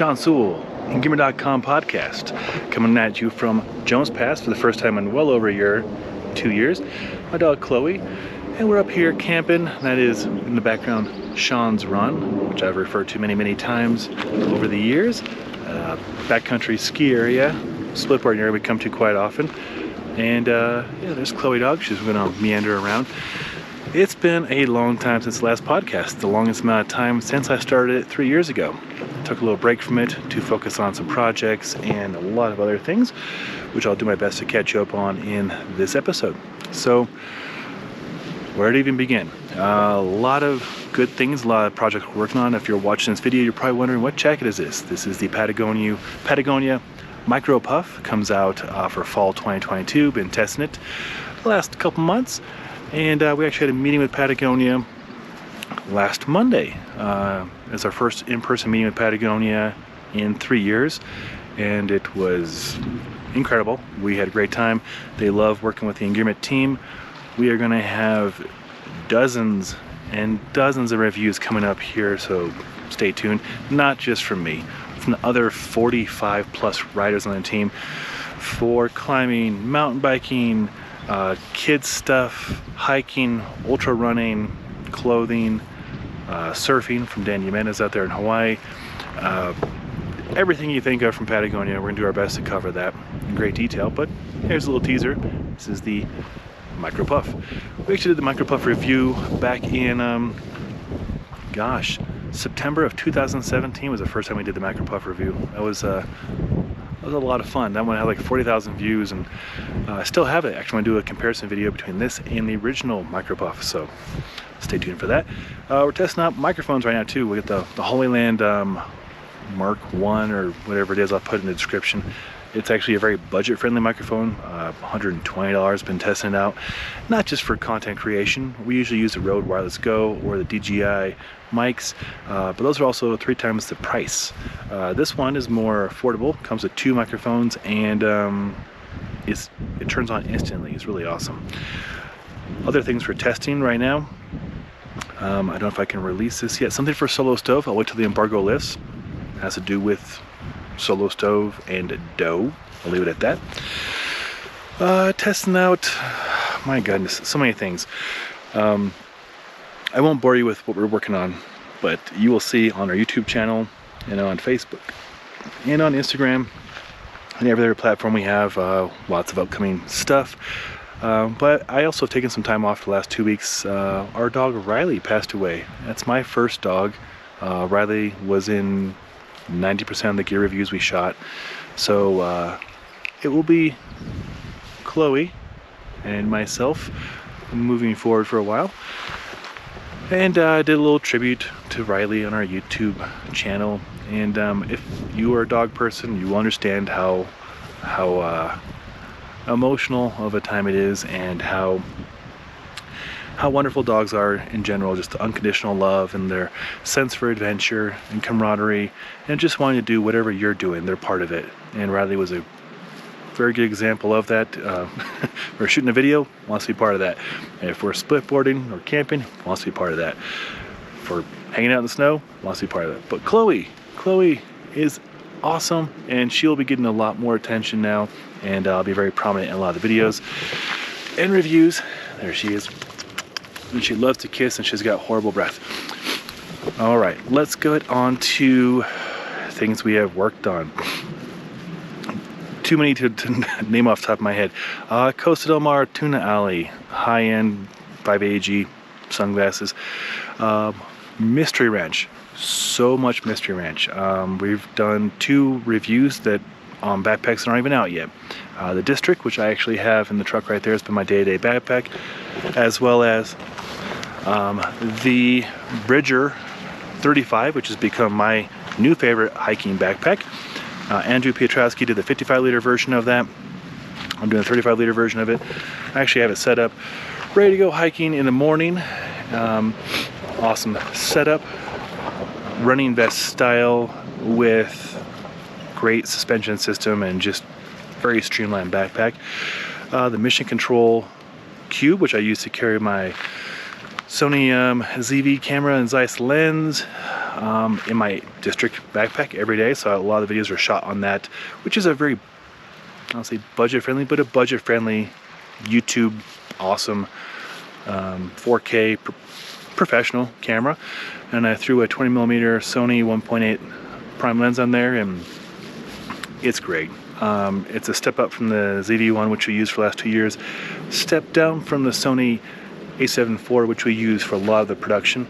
Sean Sewell, Engearment Podcast, coming at you from Jones Pass for the first time in well over a year, 2 years. My dog Chloe, and we're up here camping. That is in the background Sean's Run, which I've referred to many times over the years. Backcountry ski area, splitboarding area we come to quite often. And there's Chloe dog. She's going to meander around. It's been a long time since the last podcast, the longest amount of time since I started it 3 years ago. I took a little break from it to focus on some projects and a lot of other things, which I'll do my best to catch you up on in this episode. So, where to even begin? A lot of good things, a lot of projects we're working on. If you're watching this video, you're probably wondering, what jacket is this? This is the Patagonia Micro Puff. Comes out for fall 2022. Been testing it the last couple months. And we actually had a meeting with Patagonia last Monday. It's our first in-person meeting with Patagonia in 3 years. And it was incredible. We had a great time. They love working with the Engearment team. We are going to have dozens and dozens of reviews coming up here, so stay tuned. Not just from me, from the other 45 plus riders on the team for climbing, mountain biking, kids stuff, hiking, ultra running, clothing, surfing from Dan Jimenez out there in Hawaii. Everything you think of from Patagonia, we're going to do our best to cover that in great detail. But here's a little teaser. This is the Micro Puff. We actually did the Micro Puff review back in, September of 2017 was the first time we did the Micro Puff review. That was a lot of fun. That one had like 40,000 views, and I still have it. Actually, I'm going to do a comparison video between this and the original Micro Puff, so stay tuned for that. We're testing out microphones right now too. We got the Holy Land Mark 1 or whatever it is. I'll put in the description. It's actually a very budget-friendly microphone, $120. Been testing it out, not just for content creation. We usually use the Rode Wireless Go or the DJI mics, but those are also 3 times the price. This one is more affordable. Comes with 2 microphones, and it turns on instantly. It's really awesome. Other things for testing right now. I don't know if I can release this yet. Something for solo stove. I'll wait till the embargo lifts. It has to do with solo stove and dough. I'll leave it at that. Testing out, my goodness, so many things. I won't bore you with what we're working on, but you will see on our YouTube channel and on Facebook and on Instagram and every other platform we have lots of upcoming stuff. But I also have taken some time off the last 2 weeks. Our dog Riley passed away. That's my first dog. Riley was in 90% of the gear reviews we shot. So it will be Chloe and myself moving forward for a while. And I did a little tribute to Riley on our YouTube channel. And if you are a dog person, you will understand how emotional of a time it is, and how wonderful dogs are in general. Just the unconditional love and their sense for adventure and camaraderie, and just wanting to do whatever you're doing, they're part of it. And Riley was a very good example of that. We're shooting a video, wants to be part of that. And if we're splitboarding or camping, wants to be part of that. For hanging out in the snow, wants to be part of that. But Chloe is awesome, and she'll be getting a lot more attention now, and I'll be very prominent in a lot of the videos and reviews. There she is. And she loves to kiss, and she's got horrible breath. All right, let's get on to things we have worked on. Too many to name off the top of my head. Costa Del Mar Tuna Alley, high-end 5AG sunglasses. Mystery Ranch, so much Mystery Ranch. We've done 2 reviews that backpacks that aren't even out yet. The District, which I actually have in the truck right there, has been my day-to-day backpack, as well as the Bridger 35, which has become my new favorite hiking backpack. Andrew Piotrowski did the 55-liter version of that. I'm doing a 35-liter version of it. I actually have it set up, ready to go hiking in the morning. Awesome setup, running vest style with great suspension system and just very streamlined backpack. The Mission Control Cube, which I use to carry my Sony ZV camera and Zeiss lens. in my district backpack every day, so a lot of the videos are shot on that, which is a very, I'll say budget friendly, but a budget friendly YouTube awesome 4K professional camera. And I threw a 20mm Sony 1.8 prime lens on there, and it's great. It's a step up from the ZV-1, which we used for the last 2 years, step down from the Sony a7 IV, which we use for a lot of the production,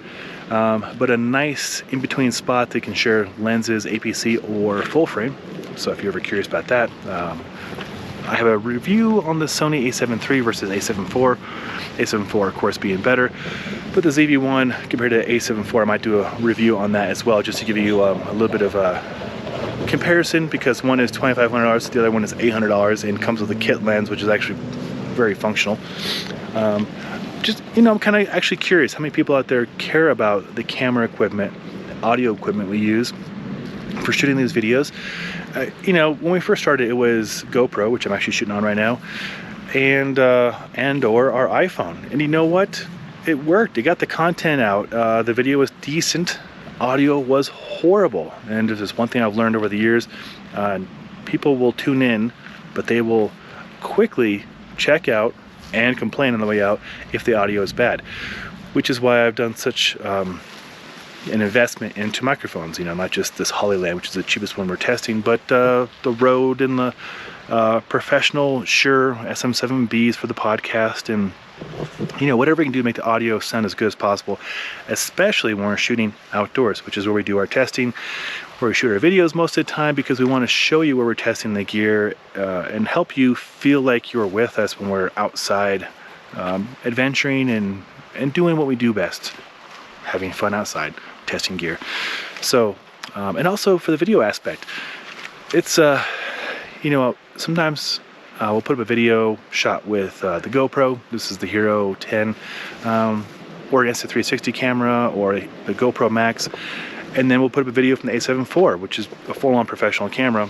but a nice in-between spot that can share lenses, APC or full frame. So if you're ever curious about that, I have a review on the Sony a7 III versus a7 IV. a7 IV, of course, being better, but the ZV-1 compared to a7 IV, I might do a review on that as well, just to give you a little bit of a comparison, because one is $2,500, the other one is $800, and comes with a kit lens, which is actually very functional. Just, I'm kind of actually curious how many people out there care about the camera equipment, the audio equipment we use for shooting these videos. When we first started, it was GoPro, which I'm actually shooting on right now, and or our iPhone. And you know what? It worked. It got the content out. The video was decent. Audio was horrible. And this is one thing I've learned over the years. People will tune in, but they will quickly check out and complain on the way out if the audio is bad, which is why I've done such an investment into microphones. Not just this Hollyland, which is the cheapest one we're testing, but the Rode and the professional Shure SM7Bs for the podcast, and whatever we can do to make the audio sound as good as possible, especially when we're shooting outdoors, which is where we do our testing, where we shoot our videos most of the time, because we want to show you where we're testing the gear and help you feel like you're with us when we're outside adventuring and doing what we do best, having fun outside, testing gear. So, and also for the video aspect, it's, sometimes we'll put up a video shot with the GoPro. This is the Hero 10 or an Insta360 camera or the GoPro Max. And then we'll put up a video from the a7 IV, which is a full-on professional camera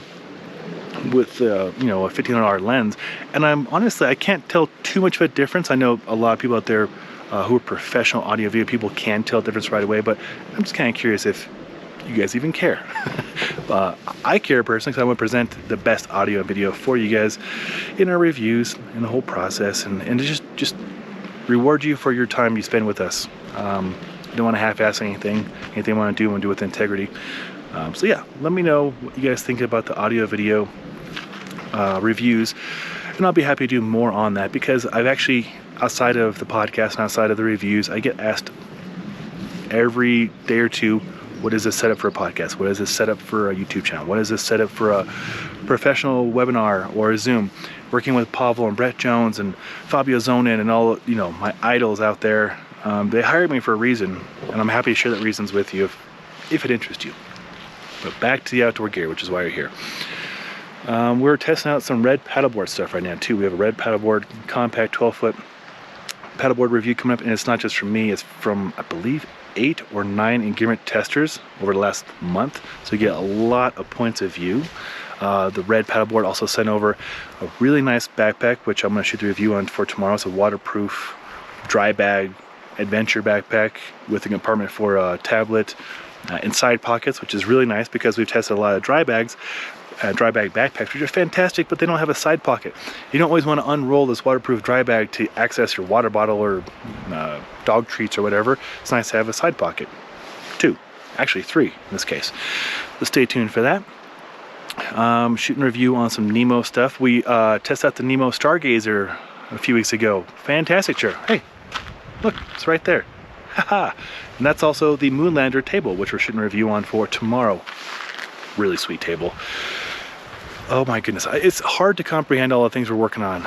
with a $1,500 lens. And I can't tell too much of a difference. I know a lot of people out there who are professional audio video people can tell the difference right away, but I'm just kind of curious if you guys even care. I care personally, because I want to present the best audio and video for you guys in our reviews and the whole process, and to just reward you for your time you spend with us. I don't want to half-ass anything I want to do, and do with integrity. So yeah, let me know what you guys think about the audio video reviews, and I'll be happy to do more on that, because I've actually, outside of the podcast and outside of the reviews, I get asked every day or two, what is this setup for a podcast? What is this setup for a YouTube channel? What is this setup for a professional webinar or a Zoom? Working with Pavel and Brett Jones and Fabio Zonin and all, my idols out there. They hired me for a reason, and I'm happy to share that reasons with you if it interests you. But back to the outdoor gear, which is why you're here. We're testing out some red paddleboard stuff right now too. We have a red paddleboard, compact 12-foot paddleboard review coming up, and it's not just from me, it's from, I believe, 8 or 9 Engearment testers over the last month, so you get a lot of points of view. The red paddleboard also sent over a really nice backpack, which I'm going to shoot the review on for tomorrow. It's a waterproof dry bag adventure backpack with a compartment for a tablet and side pockets, which is really nice, because we've tested a lot of dry bag backpacks, which are fantastic, but they don't have a side pocket. You don't always want to unroll this waterproof dry bag to access your water bottle or dog treats or whatever. It's nice to have a side pocket. 2, actually 3 in this case. So stay tuned for that. Shooting a review on some Nemo stuff. We tested out the Nemo Stargazer a few weeks ago. Fantastic chair. Hey, look, it's right there. Haha. And that's also the Moonlander table, which we're shooting a review on for tomorrow. Really sweet table. Oh my goodness, it's hard to comprehend all the things we're working on.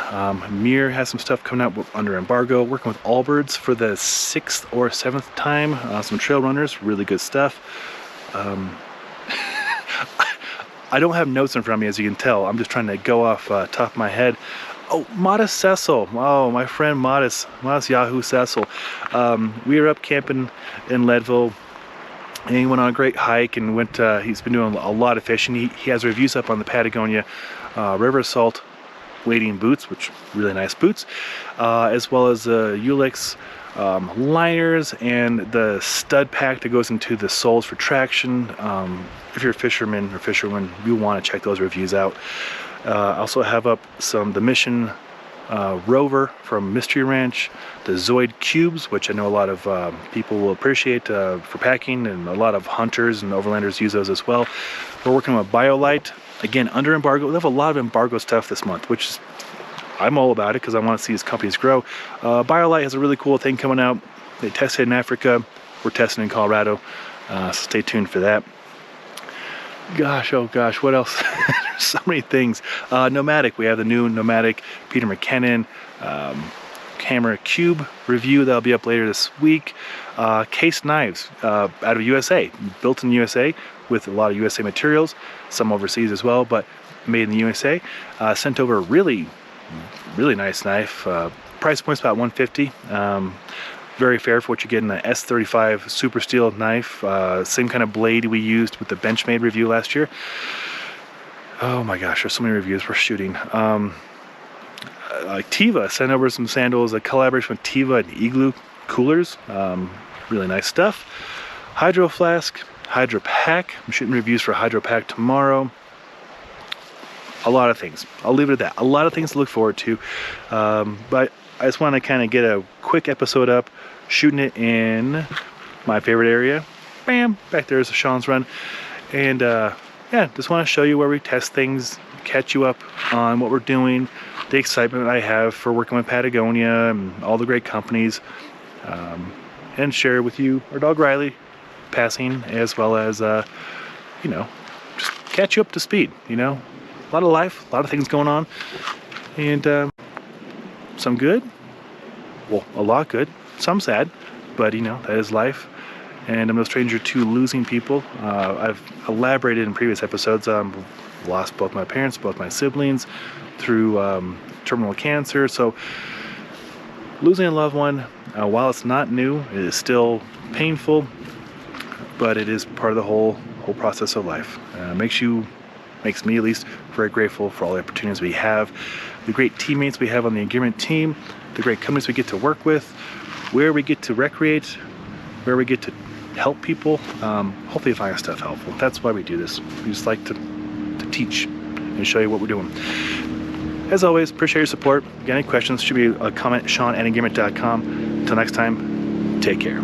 Mir has some stuff coming out under embargo, working with Allbirds for the 6th or 7th time. Some trail runners, really good stuff. I don't have notes in front of me, as you can tell. I'm just trying to go off top of my head. Oh, Modest Cecil. Oh, my friend Modest Yahoo Cecil. We were up camping in Leadville, and he went on a great hike and went. He's been doing a lot of fishing. He has reviews up on the Patagonia river salt wading boots, which really nice boots, as well as Ulix liners and the stud pack that goes into the soles for traction. If you're a fisherman or fisherwoman, you want to check those reviews out. I also have up the Mission Rover from Mystery Ranch, the Zoid Cubes, which I know a lot of people will appreciate for packing, and a lot of hunters and overlanders use those as well. We're working with BioLite, again under embargo. We have a lot of embargo stuff this month, which is, I'm all about it because I want to see these companies grow. BioLite has a really cool thing coming out. They tested in Africa. We're testing in Colorado. So stay tuned for that. Gosh, oh gosh, what else? There's so many things. Nomadic, we have the new Nomadic Peter McKinnon camera cube review that'll be up later this week. Case knives out of USA, built in USA with a lot of USA materials, some overseas as well, but made in the USA. Sent over a really nice knife. Price point's about $150. Very fair for what you get in the S35 Super Steel knife. Same kind of blade we used with the Benchmade review last year. Oh my gosh, there's so many reviews we're shooting. Tiva sent over some sandals, a collaboration with Tiva and Igloo coolers. Really nice stuff. Hydro Flask, Hydro Pack. I'm shooting reviews for Hydro Pack tomorrow. A lot of things. I'll leave it at that. A lot of things to look forward to. But I just want to kind of get a quick episode up, shooting it in my favorite area. Bam! Back there's Sean's run. And yeah, just want to show you where we test things, catch you up on what we're doing, the excitement I have for working with Patagonia and all the great companies, and share with you our dog Riley passing, as well as, you know, just catch you up to speed, you know. A lot of life, a lot of things going on, and some good, well, a lot good, some sad, but you know, that is life, and I'm no stranger to losing people. I've elaborated in previous episodes. Lost both my parents, both my siblings, through terminal cancer, so losing a loved one, while it's not new, it is still painful, but it is part of the whole process of life. Makes me at least very grateful for all the opportunities we have, the great teammates we have on the Engearment team, the great companies we get to work with, where we get to recreate, where we get to help people. Hopefully you find our stuff helpful. That's why we do this. We just like to teach and show you what we're doing. As always, appreciate your support. If you got any questions, should be a comment, Sean at engearment.com. Until next time, take care.